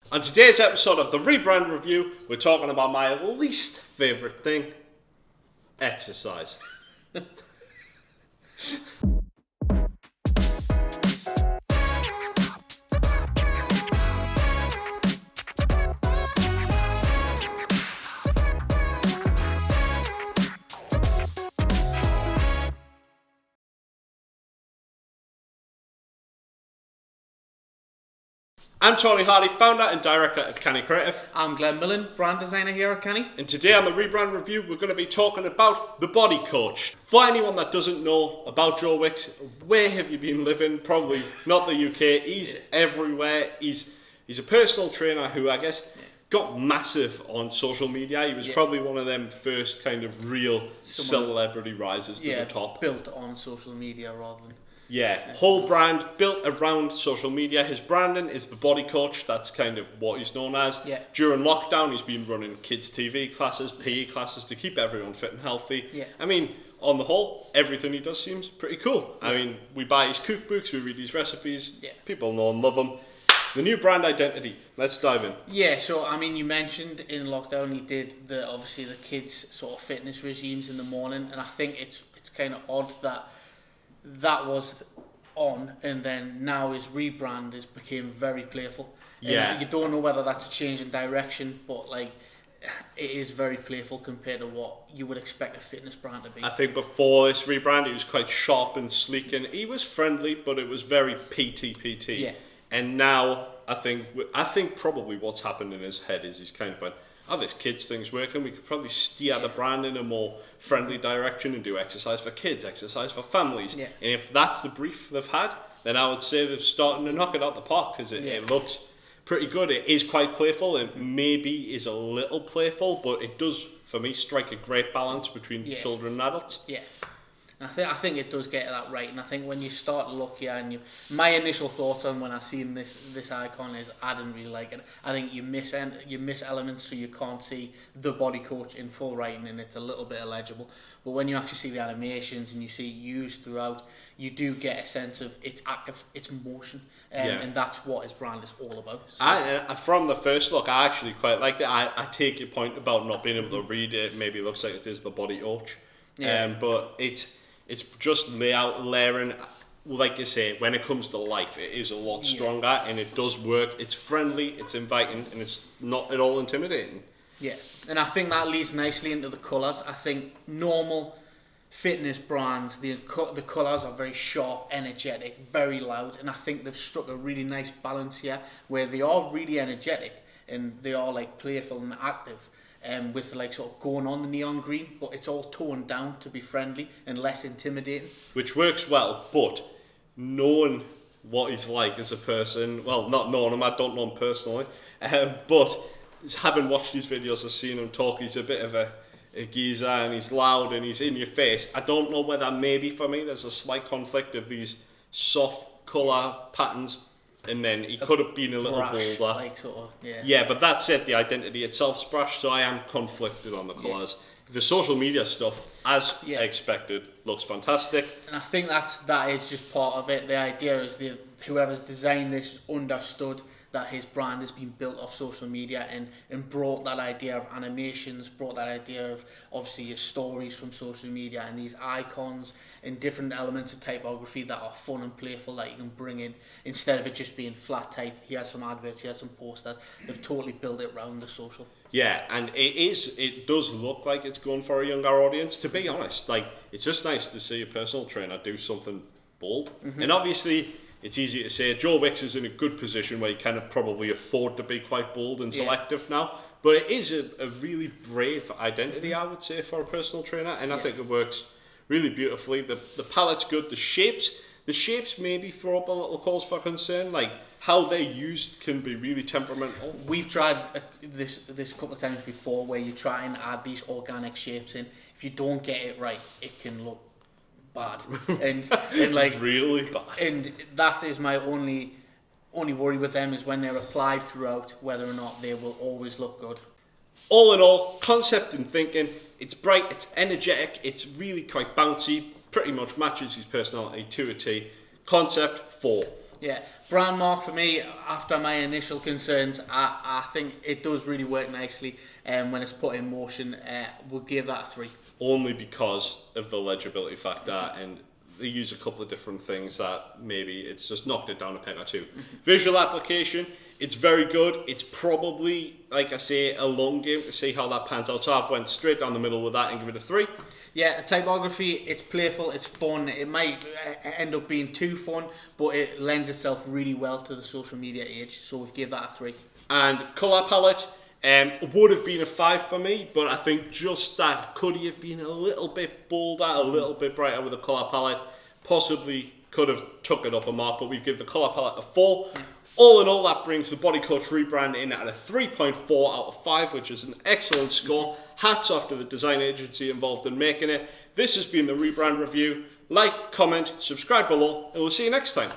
On today's episode of the Rebrand Review, we're talking about my least favourite thing, exercise. I'm Tony Hardy, founder and director at Canny. I'm Glen, brand designer here at Canny. And today on the Rebrand Review, we're going to be talking about the body coach. For anyone that doesn't know about Joe Wicks, where have you been living? Probably not the UK. He's everywhere. He's a personal trainer who I guess got massive on social media. He was probably one of them first kind of real celebrity risers to the top. Built on social media rather than... Whole brand built around social media. His branding is the body coach. That's kind of what he's known as. During lockdown, he's been running kids' TV classes, PE classes to keep everyone fit and healthy. I mean, on the whole, everything he does seems pretty cool. I mean, we buy his cookbooks, we read his recipes. People know and love him. The new brand identity. Let's dive in. So I mean, you mentioned in lockdown he did obviously the kids' sort of fitness regimes in the morning, and I think it's kind of odd that was on, and then now his rebrand became very playful. You don't know whether that's a change in direction, but like it is very playful compared to what you would expect a fitness brand to be. I think before this rebrand, he was quite sharp and sleek, and he was friendly, but it was very PT. And now I think probably what's happened in his head is he's kind of like, this kids thing's working, we could probably steer the brand in a more friendly direction and do exercise for kids, exercise for families. And if that's the brief they've had, then I would say they're starting to knock it out the park, because it looks pretty good. It is quite playful. It maybe is a little playful, but it does, for me, strike a great balance between children and adults. And I think it does get that right, and I think when you start to look here, and my initial thoughts on when I seen this icon is I didn't really like it. I think you miss elements, so you can't see the body coach in full writing, and it's a little bit illegible. But when you actually see the animations and you see it used throughout, you do get a sense of it's active, it's motion, and that's what his brand is all about. So. From the first look, I actually quite liked it. I take your point about not being able to read it. Maybe it looks like it is the body coach, but it's just layering, like you say, when it comes to life, it is a lot stronger, and it does work. It's friendly, it's inviting, and it's not at all intimidating. And I think that leads nicely into the colours. I think normal fitness brands, the colours are very sharp, energetic, very loud, and I think they've struck a really nice balance here, where they are really energetic, and they are like playful and active. With like sort of going on the neon green, but it's all toned down to be friendly and less intimidating. Which works well, but knowing what he's like as a person, well, not knowing him, I don't know him personally, but having watched his videos, I've seen him talk, he's a bit of a geezer, and he's loud and he's in your face. I don't know whether maybe for me there's a slight conflict of these soft colour patterns, and then he could have been a little bolder. Like sort of, but that's it. The identity itself's brash, so I am conflicted on the colours. The social media stuff, as expected, looks fantastic. And I think that is just part of it. The idea is whoever's designed this understood that his brand has been built off social media, and brought that idea of animations, brought that idea of obviously your stories from social media, and these icons and different elements of typography that are fun and playful that you can bring in, instead of it just being flat type. He has some adverts, he has some posters. They've totally built it around the social. And it does look like it's going for a younger audience. To be honest, like, it's just nice to see a personal trainer do something bold. And obviously, it's easy to say Joe Wicks is in a good position where he can probably afford to be quite bold and selective now. But it is a really brave identity, I would say, for a personal trainer, and I think it works really beautifully. The palette's good. The shapes maybe throw up a little cause for concern. Like, how they're used can be really temperamental. We've tried this couple of times before, where you try and add these organic shapes in. If you don't get it right, it can look bad, and like really bad. And that is my only worry with them, is when they're applied throughout, whether or not they will always look good. All in all, concept and thinking, it's bright, it's energetic, it's really quite bouncy, pretty much matches his personality to a T. Concept 4. Yeah, brand mark for me, after my initial concerns, I think it does really work nicely when it's put in motion. We'll give that a 3. Only because of the legibility factor, and they use a couple of different things that maybe it's just knocked it down a peg or two. Visual application, it's very good. It's probably, like I say, a long game to see how that pans out. So I've went straight down the middle with that and give it a 3. Yeah, the typography, it's playful, it's fun. It might end up being too fun, but it lends itself really well to the social media age. So we've give that a 3. And colour palette, would have been a 5 for me, but I think just that, could he have been a little bit bolder, a little bit brighter with the colour palette? Possibly could have took it up a mark, but we've given the colour palette a 4. All in all, that brings the Body Coach Rebrand in at a 3.4 out of 5, which is an excellent score. Hats off to the design agency involved in making it. This has been the Rebrand review. Like, comment, subscribe below, and we'll see you next time.